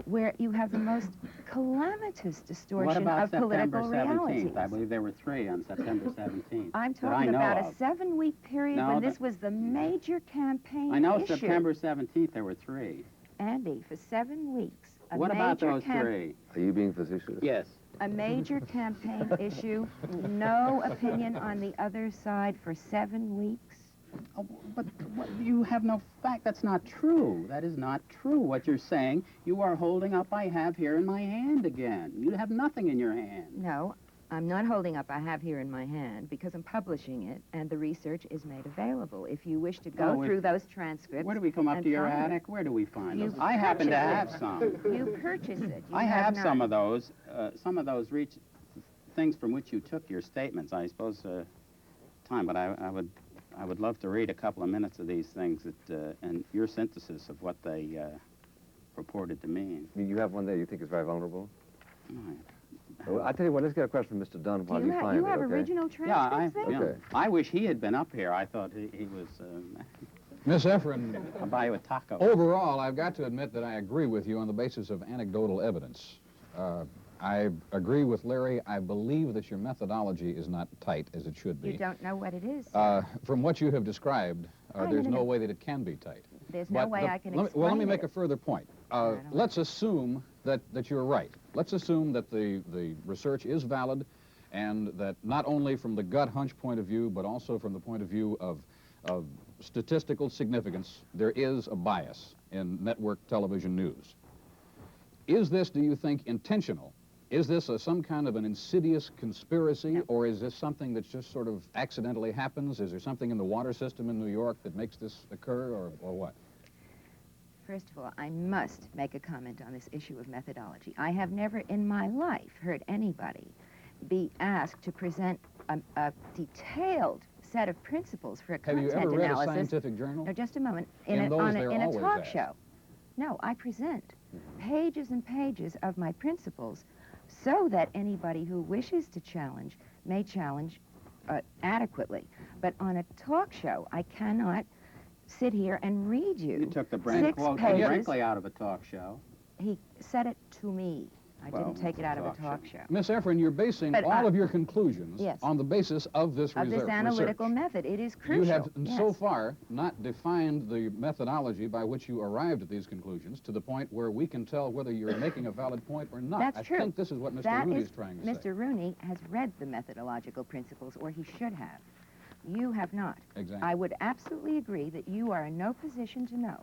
where you have the most calamitous distortion of political realities. I believe there were 3 on September 17th. I'm that I talking know about a of. 7-week period No, when but- this was the major campaign I know issue. September 17th there were 3. Andy, for 7 weeks, a What major about those 3? Are you being facetious? Yes. a major campaign issue, no opinion on the other side for 7 weeks. Oh, but you have no fact. That's not true. That is not true. What you're saying, you are holding up I have here in my hand again. You have nothing in your hand. No, I'm not holding up I have here in my hand because I'm publishing it and the research is made available. If you wish to go Oh, through those transcripts. Where do we come up and to your find it. attic? Where do we find You those? I happen to have purchase it. some. You purchase it. You I have none. some of those. Some of those reach things from which you took your statements. I suppose time, but I would love to read a couple of minutes of these things that, and your synthesis of what they purported to mean. You have one there you think is very vulnerable? Right. Well, I tell you what, let's get a question from Mr. Dunn while Do you, you find it, you have okay? original transcripts there? Okay. I wish he had been up here. I thought he was. Miss Efron, I'll buy you a taco. overall, I've got to admit that I agree with you on the basis of anecdotal evidence. I agree with Larry. I believe that your methodology is not tight as it should be. You don't know what it is. From what you have described, there's no, no no. way that it can be tight. There's no way I can explain Well, let me it. make a further point. Let's assume that you're right. Let's assume that the research is valid and that not only from the gut hunch point of view, but also from the point of view of statistical significance, there is a bias in network television news. Is this, do you think, intentional? Is this some kind of an insidious conspiracy, No. or is this something that just sort of accidentally happens? Is there something in the water system in New York that makes this occur, or what? First of all, I must make a comment on this issue of methodology. I have never in my life heard anybody be asked to present a detailed set of principles for a Have content you ever read analysis. a scientific journal? No, just a moment. In those, they're in a always talk asked. show. No, I present pages and pages of my principles so that anybody who wishes to challenge may challenge adequately. But on a talk show, I cannot sit here and read you. You took the 6 quote from pages. Brinkley out of a talk show. He said it to me. I Well, didn't take it out of a talk talk show. show. Miss Efron, you're basing But all of your conclusions yes. on the basis of this Of this research. analytical method. It is crucial. You have yes. so far not defined the methodology by which you arrived at these conclusions to the point where we can tell whether you're making a valid point or not. That's true. I think this is what Mr. That Rooney is- is trying to say. Mr. Rooney has read the methodological principles, or he should have. You have not. Exactly. I would absolutely agree that you are in no position to know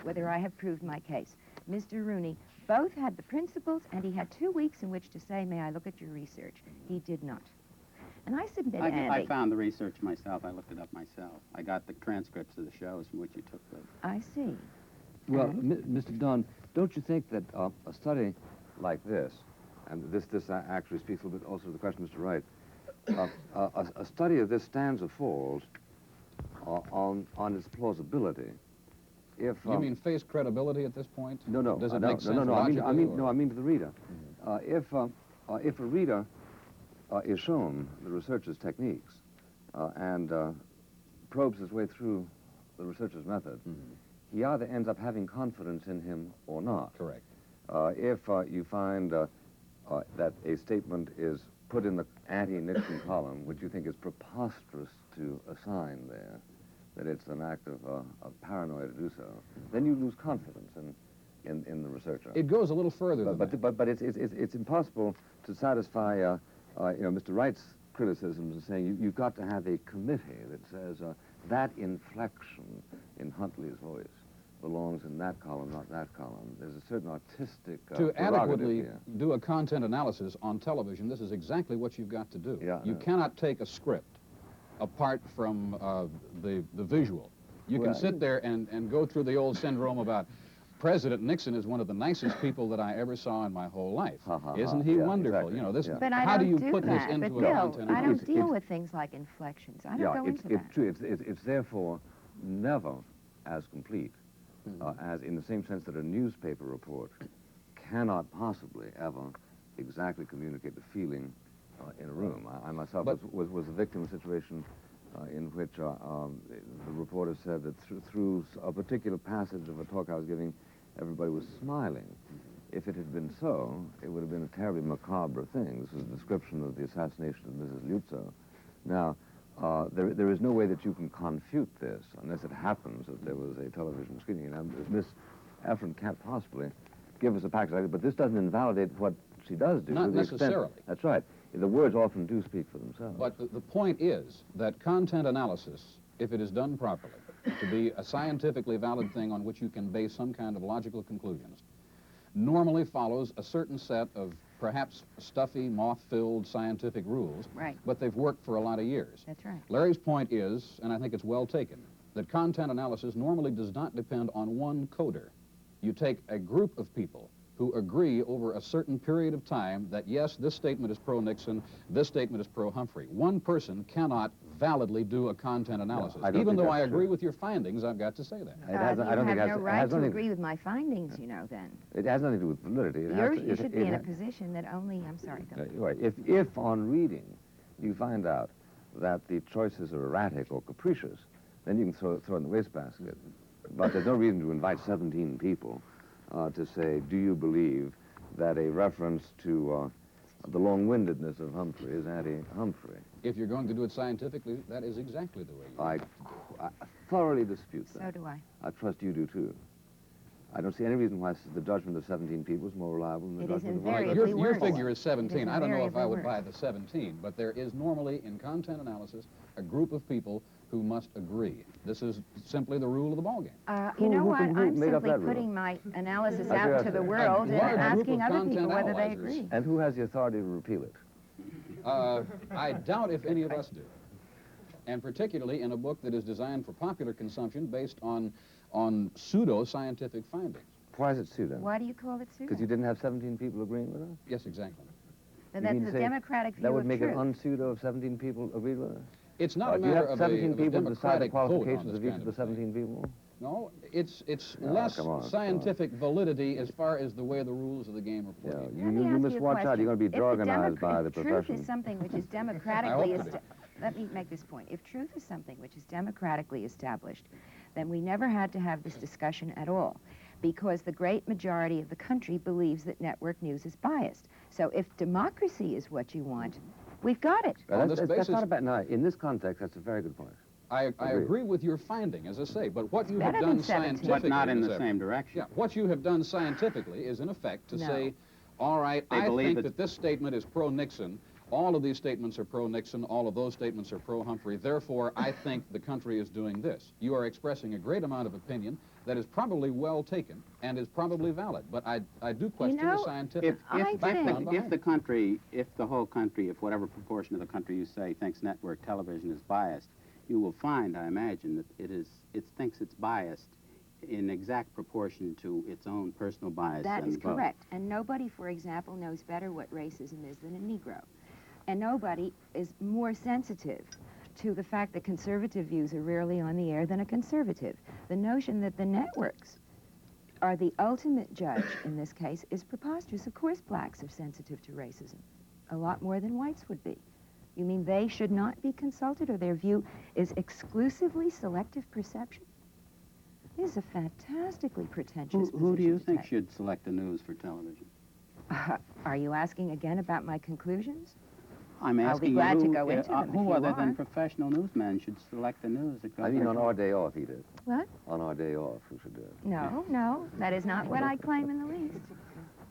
whether I have proved my case. Mr. Rooney both had the principles, and he had 2 weeks in which to say, may I look at your research? He did not. And I submit, Andy. I found the research myself. I looked it up myself. I got the transcripts of the shows from which you took the... I see. Well, And? Mr. Dunn, don't you think that a study like this, and this actually speaks a little bit also to the question, Mr. Wright, a study of this stands or falls on its plausibility. If You mean face credibility at this point? no, Does it no, make sense no, I mean logically, to the reader. If a reader is shown the researcher's techniques and probes his way through the researcher's method, he either ends up having confidence in him or not. Correct. If you find that a statement is put in the anti-Nixon column, which you think is preposterous to assign there, that it's an act of paranoia to do so, then you lose confidence in the researcher. It goes a little further than that. But it's impossible to satisfy Mr. Wright's criticisms of saying you've got to have a committee that says that inflection in Huntley's voice belongs in that column, not that column. There's a certain artistic to adequately here. do a content analysis on television, this is exactly what you've got to do. Yeah, You cannot take a script apart from the visual. You can sit there and go through the old syndrome about President Nixon is one of the nicest people that I ever saw in my whole life. Isn't he wonderful? Exactly. You know, this. But I how do don't you put that. this into but a Bill, content I analysis? don't deal with things like inflections. I don't go into that. It's true. It's therefore never as complete as in the same sense that a newspaper report cannot possibly ever exactly communicate the feeling in a room. I myself was a victim of a situation in which the reporter said that through a particular passage of a talk I was giving, everybody was smiling. If it had been so, it would have been a terribly macabre thing. This is a description of the assassination of Mrs. Lutzow. Now, there is no way that you can confute this unless it happens that there was a television screening. And Miss Efron can't possibly give us a package like that, but this doesn't invalidate what she does do. Not to the necessarily. Extent, that's right. The words often do speak for themselves. But the point is that content analysis, if it is done properly, to be a scientifically valid thing on which you can base some kind of logical conclusions, normally follows a certain set of perhaps stuffy, moth-filled scientific rules. Right. But they've worked for a lot of years. That's right. Larry's point is, and I think it's well taken, that content analysis normally does not depend on one coder. You take a group of people who agree over a certain period of time that, yes, this statement is pro-Nixon, this statement is pro-Humphrey. One person cannot validly do a content analysis. No, Even though I that's agree true. with your findings, I've got to say that. You have no right to agree with my findings, you know, then. It has nothing to do with validity. You should be in a position that only, I'm sorry, go ahead. Right. If on reading you find out that the choices are erratic or capricious, then you can throw in the wastebasket. But there's no reason to invite 17 people to say, do you believe that a reference to the long-windedness of Humphrey is anti-Humphrey? If you're going to do it scientifically, that is exactly the way you do it. I thoroughly dispute that. So do I. I trust you do, too. I don't see any reason why the judgment of 17 people is more reliable than the It is judgment of invariably Your worse. figure is It 17. is I don't know if I would invariably buy the 17, but there is normally, in content analysis, a group of people who must agree. This is simply the rule of the ballgame. You know what? who I'm made up simply that rule? putting my analysis I out see. to the world and large group asking of other people content whether they analyzers. agree. And who has the authority to repeal it? I doubt if any of us do. And particularly in a book that is designed for popular consumption based on pseudo-scientific findings. Why is it pseudo? Why do you call it pseudo? Because you didn't have 17 people agreeing with us? Yes, exactly. And You that's mean the say democratic view that would of make truth. it unpseudo if 17 people agreed with us? It's not a Do you matter have of a 17 people decide the democratic vote on qualifications this of each kind of the thing. 17 people? No, it's Oh, less come on. scientific validity as far as the way the rules of the game are Yeah, played. you Let me ask must you a watch out. You're going to be question. jargonized by the If truth profession. is something which is I democratically hope to be. let me make this point. If truth is something which is democratically established, then we never had to have this discussion at all, because the great majority of the country believes that network news is biased. So if democracy is what you want, we've got it. On this That's basis- not a bad... No, in this context, that's a very good point. I Agreed. agree with your finding, as I say, but what you Better have than done 17. scientifically... But not in Ms. the Efron, same direction. Yeah, what you have done scientifically is, in effect, to No. say, all right, They I believe think it- that this statement is pro-Nixon, all of these statements are pro-Nixon, all of those statements are pro-Humphrey, therefore, I think the country is doing this. You are expressing a great amount of opinion that is probably well taken and is probably valid, but I do question the know, scientific I background think- If the country, if the whole country, if whatever proportion of the country you say thinks network television is biased, you will find, I imagine, that it thinks it's biased in exact proportion to its own personal bias. That is and vote. correct. And nobody, for example, knows better what racism is than a Negro. And nobody is more sensitive to the fact that conservative views are rarely on the air than a conservative. The notion that the networks are the ultimate judge in this case is preposterous. Of course blacks are sensitive to racism, a lot more than whites would be. You mean they should not be consulted, or their view is exclusively selective perception? This is a fantastically pretentious Who do you position to think take. should select the news for television? Are you asking again about my conclusions? I'm I'll asking be glad you to go into them if who you other are. than professional newsmen should select the news that goes I mean, on on our day off, Edith. What? On our day off, who should do it? No, no, that is not what I claim in the least.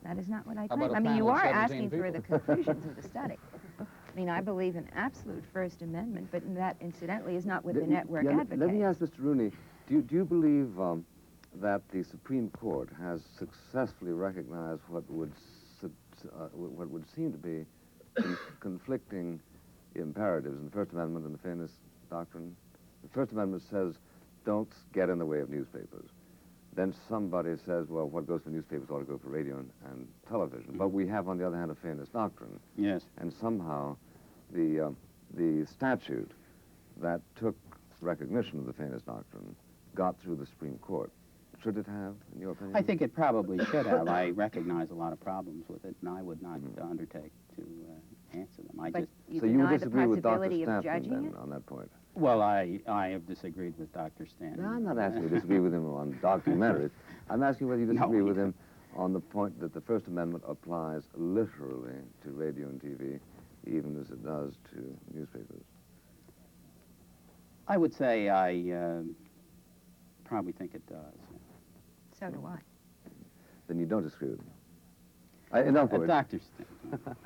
That is not what I How claim. about a I mean, you panel of are 17 asking for people? the conclusions of the study. I mean, I believe in absolute First Amendment, but that, incidentally, is not what the network advocates. Let me ask Mr. Rooney, do you believe that the Supreme Court has successfully recognized what would seem to be conflicting imperatives in the First Amendment and the Fairness Doctrine? The First Amendment says, don't get in the way of newspapers. Then somebody says, well, what goes for newspapers ought to go for radio and television. But we have, on the other hand, a Fairness Doctrine. Yes. And somehow the statute that took recognition of the Fairness Doctrine got through the Supreme Court. Should it have, in your opinion? I think it probably should have. I recognize a lot of problems with it, and I would not undertake to answer them. But you So you would deny the disagree with Dr. possibility of Stanton, judging then, it? on that point? Well, I have disagreed with Dr. Stanton. No, I'm not asking you to disagree with him on documentaries. I'm asking whether you disagree No. with him on the point that the First Amendment applies literally to radio and TV, even as it does to newspapers. I would say I probably think it does. So do I. Then you don't disagree with me. In other words, Dr. Stanton.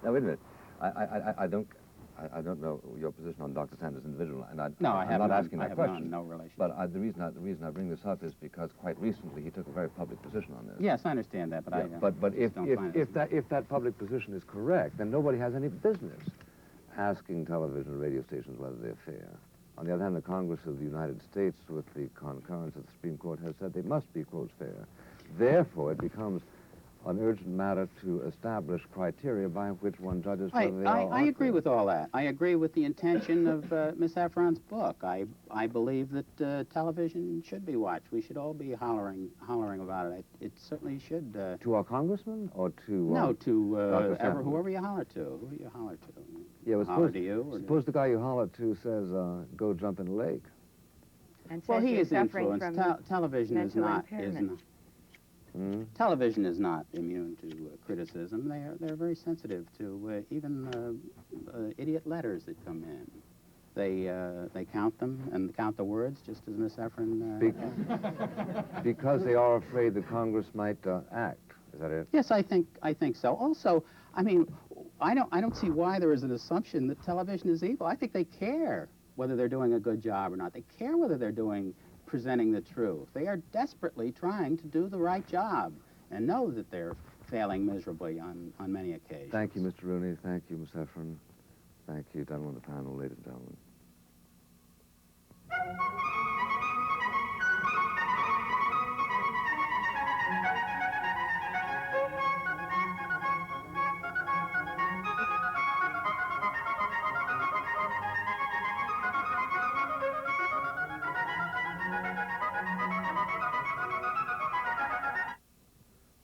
now wait a minute. I don't know your position on Dr. Stanton's individual, and I'm not asking that question. No relation. But the reason I bring this up is because quite recently he took a very public position on this. Yes, I understand that, but Yeah, but if that public position is correct, then nobody has any business asking television and radio stations whether they're fair. On the other hand, the Congress of the United States, with the concurrence of the Supreme Court, has said they must be, quote, fair. Therefore, it becomes an urgent matter to establish criteria by which one judges whether they are. I agree with all that. I agree with the intention of Miss Efron's book. I believe that television should be watched. We should all be hollering about it. It certainly should. To our congressman or to... No, to Dr. Stanton? whoever you holler to. Who do you holler to? Yeah, well, Holler to you? Or suppose the guy you holler to says, go jump in the lake. And well, says he you're is suffering influenced. from Television is mental not. impairment. Television is not immune to criticism. They're very sensitive to even idiot letters that come in. They count them and count the words, just as Miss Efron. Because they are afraid that Congress might act. Is that it? Yes, I think so. Also, I mean, I don't see why there is an assumption that television is evil. I think they care whether they're doing a good job or not. They care whether they're presenting the truth. They are desperately trying to do the right job and know that they're failing miserably on many occasions. Thank you, Mr. Rooney. Thank you, Miss Efron. Thank you, gentlemen of the panel, ladies and gentlemen.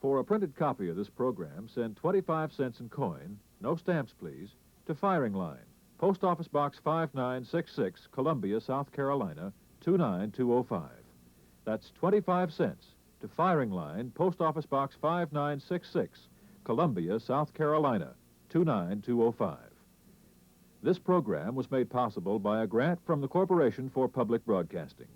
For a printed copy of this program, send 25 cents in coin, no stamps please, to Firing Line, Post Office Box 5966, Columbia, South Carolina, 29205. That's 25 cents to Firing Line, Post Office Box 5966, Columbia, South Carolina, 29205. This program was made possible by a grant from the Corporation for Public Broadcasting.